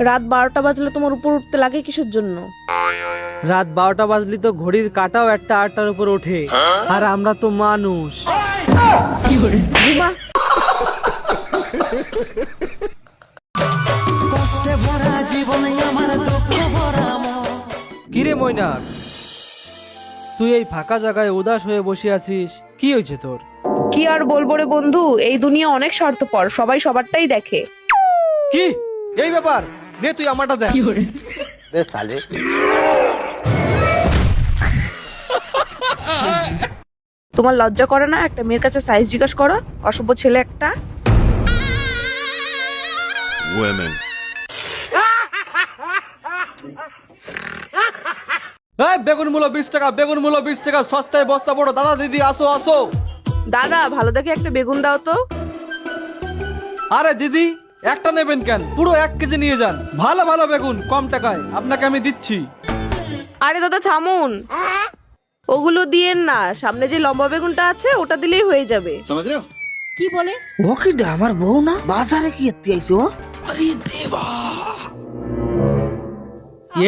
রাত 12টা বাজলে তোমার উপর উঠতে লাগে কিসের জন্য? রাত 12টা বাজলি তো ঘড়ির কাঁটাও একটা 8টার উপর ওঠে, আর আমরা তো মানুষ। ঘুমা। কিরে ময়নাক, তুই এই ফাঁকা জায়গায় উদাস হয়ে বসে আছিস, কি হয়েছে তোর? কি আর বলবো রে বন্ধু, এই দুনিয়া অনেক স্বার্থপর, সবাই সবারটাই দেখে। কি এই ব্যাপার? নে তুই আমারটা দেখ। তোমার লজ্জা করে না একটা মেয়ের কাছে সাইজ জিজ্ঞাসা করো? অসভ্য ছেলে একটা। এই বেগুন মূল্য 20 টাকা, বেগুন মূল্য 20 টাকা, সস্তায় বস্তা বড়। দাদা দিদি আসো আসো। দাদা ভালো দেখে একটা বেগুন দাও তো। আরে দিদি, একটা নেবেন কেন? পুরো 1 কেজি নিয়ে যান। ভালো ভালো বেগুন কম টাকায় আপনাকে আমি দিচ্ছি। আরে দাদা থামুন, ওগুলো দিয়েন না, সামনে যে লম্বা বেগুনটা আছে ওটা দিলেই হয়ে যাবে। কি বলে? ও কি আমার বউ না? বাজারে কি এত্তি আইছো?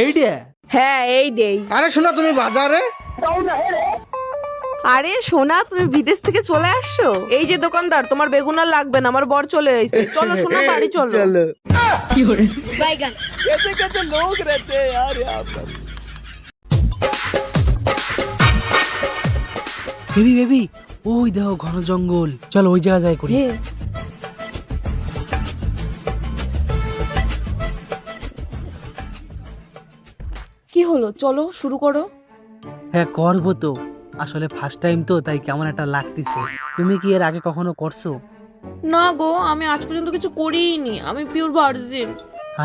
এই রে। হ্যাঁ এই দেই। আরে শোনা, তুমি বাজারে? আরে সোনা, তুমি বিদেশ থেকে চলে আসছো? এই যে দোকানদার, তোমার বেগুন আর লাগবে না, আমার বর চলে এসেছে। চলো সোনা বাড়ি চলো। কি করে? বাইগান। कैसे कैसे लोग रहते हैं यार यहाँ पर। বেবি বেবি, ওই দেখো ঘন জঙ্গল, চলো ওই জায়গা যাই করি। কি হলো, চলো শুরু করো। হ্যাঁ করবো তো, আসলে ফার্স্ট টাইম তো, তাই কেমন একটা লাগতেছে। তুমি কি এর আগে কখনো করছো? না গো, আমি আজ পর্যন্ত কিছু করিনি, আমি পিওর ভার্জিন।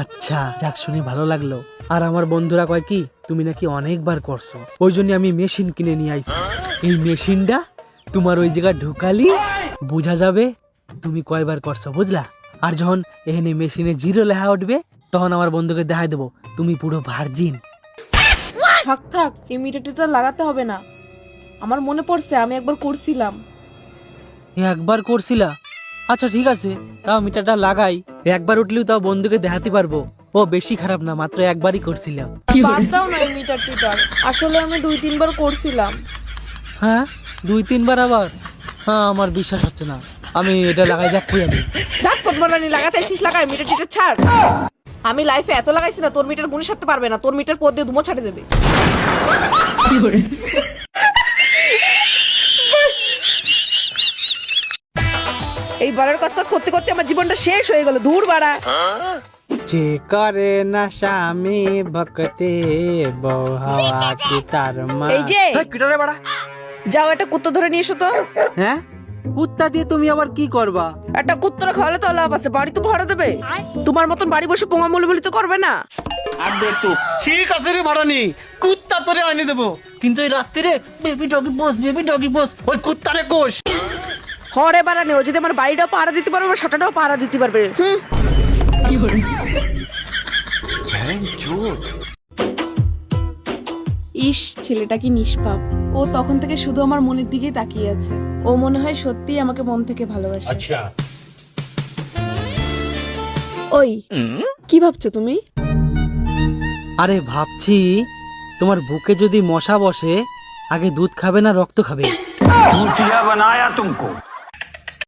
আচ্ছা যাক, শুনে ভালো লাগলো। আর আমার বন্ধুরা কয় কি তুমি নাকি অনেকবার করছো, ওই জন্য আমি মেশিন কিনে নিয়ে আইছি। এই মেশিনটা তোমার ওই জায়গায় ঢুকালি বোঝা যাবে তুমি কয়বার করছো, বুঝলা? আর যখন এখানে মেশিনে 0 লেখা উঠবে, তখন আমার বন্ধুকে দেখাই দেবো তুমি পুরো ভার্জিন। থাক থাক, এই মিটারটা লাগাতে হবে না, আমার মনে পড়ছে আমি একবার করছিলাম। একবার করছিলা? আচ্ছা ঠিক আছে, তাও মিটারটা লাগাই। একবার উঠলেও তাও বন্ধুকে দেখাতে পারবো ও বেশি খারাপ না, মাত্র একবারই করছিলাম। বাদ দাও না এই মিটার টিটার, আসলে আমি 2-3 বার করছিলাম। হ্যাঁ 2-3 বার আবার? হ্যাঁ আমার বিশ্বাস হচ্ছে না, আমি এটা লাগাই দেখবো। আমি দেখ পদ্মরানী, লাগাতে এসেছিস লাগাই, মিটার টিটার ছাড়। আমি লাইফে এত লাগাইছি না, তোর মিটার গুণে সারতে পারবে না, তোর মিটার পদ দিয়ে ধুমো ছাড়ে দেবে। কি করে? এই বারের কাজ করতে করতে আমার জীবনটা শেষ হয়ে গেল, দূর বাড়া। যে করে না স্বামী ভক্তে বহাওয়া কি তার মা। এই যে কিটারে বাড়া, যাও একটা কুত্তা ধরে নিয়ে এসো তো। হ্যাঁ কুত্তা দিয়ে তুমি আবার কি করবা? একটা কুত্তরা খাওয়ালে তো লাভ আছে, বাড়ি তো ভাড়া দেবে। তোমার মতন বাড়ি বসে পোঙা মুলি তো করবে না। ঠিক আছে রে ভাড়ানি, কুত্তা তোরে আনি দেবো, কিন্তু এই রাত্রিরে বেবি ডগি বস ওই কুত্তারে কোষ। হরে বাড়ানি, ও যদি আমার বাড়িটাও পাহারা দিতে পারবে, আমার সাটাটাও পাহারা দিতে পারবে। কি করে? ইস, ছেলেটা কি নিষ্পাপ, ও তখন থেকে শুধু আমার মনের দিকেই তাকিয়ে আছে। ও মনে হয় সত্যিই আমাকে মন থেকে ভালোবাসে। আচ্ছা ওই কি ভাবছো তুমি? আরে ভাবছি তোমার বুকে যদি মশা বসে, আগে দুধ খাবে না রক্ত খাবে? भूतिया बनाया तुमको।